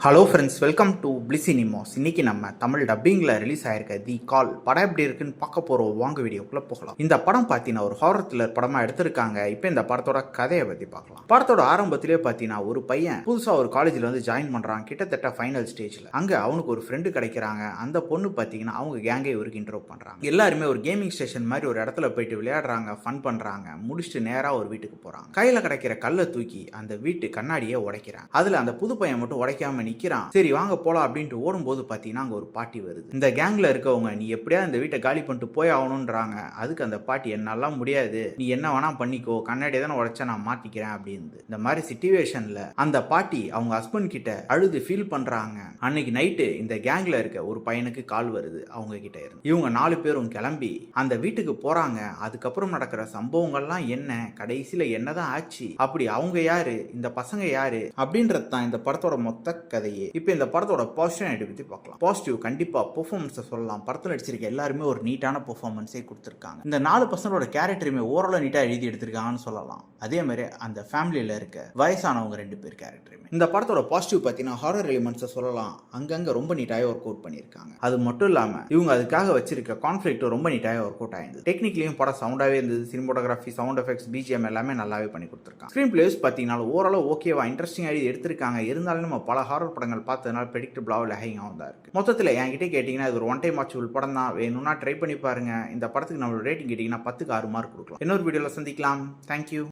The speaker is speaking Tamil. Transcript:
ஹலோ ஃப்ரெண்ட்ஸ், வெல்கம் டு பிளி சினிமாஸ். இன்னைக்கு நம்ம தமிழ் டப்பிங்கில் ரிலீஸ் ஆயிருக்க தி கால் படம் எப்படி இருக்குன்னு பார்க்க போகிறோம். வாங்க வீடியோக்குள்ளே போகலாம். இந்த படம் பார்த்தீங்கன்னா ஒரு ஹாரர் த்ரில்லர் படமாக எடுத்திருக்காங்க. இப்போ இந்த படத்தோட கதையை பற்றி பார்க்கலாம். படத்தோட ஆரம்பத்திலே பார்த்தீங்கன்னா ஒரு பையன் புதுசாக ஒரு காலேஜில் வந்து ஜாயின் பண்ணுறான், கிட்டத்தட்ட ஃபைனல் ஸ்டேஜில். அங்கே அவனுக்கு ஒரு ஃப்ரெண்டு கிடைக்கிறாங்க. அந்த பொண்ணு பார்த்தீங்கன்னா அவங்க கேங்கை இவருக்கு இன்ட்ரோ பண்ணுறாங்க. எல்லாருமே ஒரு கேமிங் ஸ்டேஷன் மாதிரி ஒரு இடத்துல போயிட்டு விளையாடுறாங்க, ஃபன் பண்ணுறாங்க. முடிச்சுட்டு நேராக ஒரு வீட்டுக்கு போகிறாங்க. கையில் கிடைக்கிற கல்லை தூக்கி அந்த வீட்டு கண்ணாடியை உடைக்கிறாங்க. அதில் அந்த புது பையன் மட்டும் உடைக்காம நிக்கிறான். சரி வாங்க போலாம் அப்படின்ட்டு ஓடும்போது பாத்தீங்கன்னா அங்க ஒரு பாட்டி வருது. இந்த கேங்ல இருக்கவங்க நீ எப்படியா இந்த வீட்டை காலி பண்ணிட்டு போய் ஆகணும்ன்றாங்க. அதுக்கு அந்த பாட்டி என்னாலாம் முடியாது, நீ என்ன வேணா பண்ணிக்கோ, கண்ணாடி தானே உடைச்சா நான் மாட்டிக்கிறேன் அப்படின்னு. இந்த மாதிரி சிச்சுவேஷன்ல அந்த பாட்டி அவங்க ஹஸ்பண்ட் கிட்ட அழுது ஃபீல் பண்றாங்க. அன்னைக்கு நைட்டு இந்த கேங்ல இருக்க ஒரு பையனுக்கு கால் வருது அவங்க கிட்ட இருந்து. இவங்க 4 பேரும் கிளம்பி அந்த வீட்டுக்கு போறாங்க. அதுக்கப்புறம் நடக்கிற சம்பவங்கள்லாம் என்ன, கடைசியில என்னதான் ஆச்சு, அப்படி அவங்க யாரு, இந்த பசங்க யாரு அப்படின்றது தான் இந்த படத்தோட மொத்த கதையே. இப்போ இந்த படத்தோட பாசிட்டிவ் பத்தி பார்க்கலாம். பாசிட்டிவ் கண்டிப்பா பெர்ஃபார்மன்ஸ் சொல்லலாம். படத்தில் நடிச்சிருக்க எல்லாருமே ஒரு நீட்டான பெர்ஃபார்மன்ஸே கொடுத்துருக்காங்க. இந்த 4 பசங்களோட கேரக்டருமே ஓரளவு நீட்டா எழுதி எடுத்திருக்காங்கன்னு சொல்லலாம். அதே மாதிரி அந்த ஃபேமிலியில இருக்க வயசானவங்க 2 பேர் கேரக்டருமே. இந்த படத்தோட பாசிட்டிவ் பார்த்தீங்கன்னா ஹாரர் எலிமெண்ட்ஸை சொல்லலாம். அங்கங்க ரொம்ப நீட்டாக ஒர்க் அவுட் பண்ணியிருக்காங்க. அது மட்டும் இல்லாம இவங்க அதுக்காக வச்சிருக்க கான்ஃபிளிக்ட் ரொம்ப நீட்டாக ஒர்க் அவுட் ஆயிருந்தது. டெக்னிக்கலியும் படம் சவுண்டாவே இருந்தது. சினிமோட்டோகிராஃபி, சவுண்ட் எஃபெக்ட்ஸ், பிஜிஎம் எல்லாமே நல்லாவே பண்ணி கொடுத்துருக்காங்க. ஸ்கிரீன் பிளேஸ் பார்த்தீங்கன்னா ஓரளவு ஓகேவா இன்ட்ரெஸ்டிங்காக எடுத்திருக்காங்க. இருந்தாலும் நம்ம பல ஹாரர் படங்கள் பார்த்ததுனால ப்ரெடிக்டபிளாக லஹிங்காகவும் தான் இருக்கு. மொத்தத்தில் என்கிட்ட கேட்டிங்கன்னா இது ஒரு ஒன் டைம் வாட்சபிள் படம் தான். வேணும்னா ட்ரை பண்ணி பாருங்க. இந்த படத்துக்கு நம்மளோட ரேட்டிங் கேட்டிங்கன்னா 10க்கு 6 மார்க் கொடுக்கலாம். இன்னொரு வீடியோவில் சந்திக்கலாம். தேங்க்யூ.